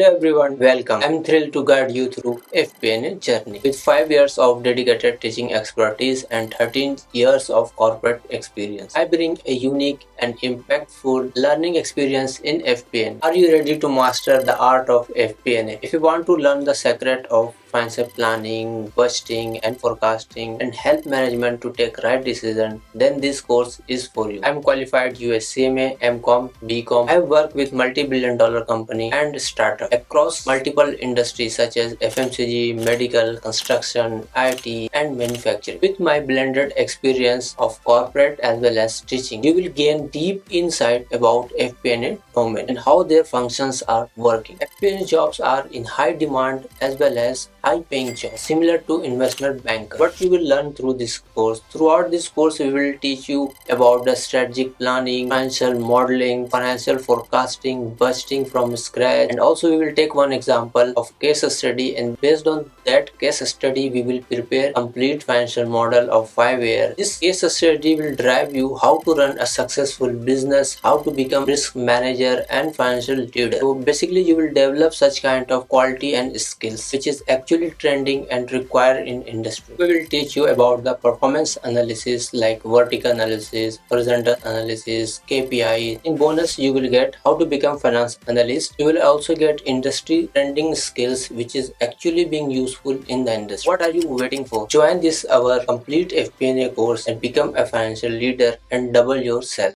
Hello everyone, welcome. I'm thrilled to guide you through FP&A journey. With 5 years of dedicated teaching expertise and 13 years of corporate experience, I bring a unique and impactful learning experience in FP&A. Are you ready to master the art of FP&A? If you want to learn the secret of financial planning, budgeting and forecasting and help management to take right decision, then this course is for you. I'm qualified US CMA, MCOM, BCom. I've worked with multi-billion dollar company and startup across multiple industries such as FMCG, medical, construction, IT and manufacturing. With my blended experience of corporate as well as teaching, you will gain deep insight about FP&A domain and how their functions are working. FP&A jobs are in high demand as well as high-paying jobs, similar to investment banker. What you will learn through this course? Throughout this course, we will teach you about the strategic planning, financial modeling, financial forecasting, budgeting from scratch, and also we will take one example of case study, and based on that case study, we will prepare complete financial model of 5 years. This case study will drive you how to run a successful business, how to become risk manager and financial leader. So basically, you will develop such kind of quality and skills, which is actually trending and required in industry. We will teach you about the performance analysis like vertical analysis, horizontal analysis, KPIs. In bonus, you will get how to become finance analyst. You will also get industry trending skills which is actually being useful in the industry. What are you waiting for? Join this our complete FP&A course and become a financial leader and double your salary.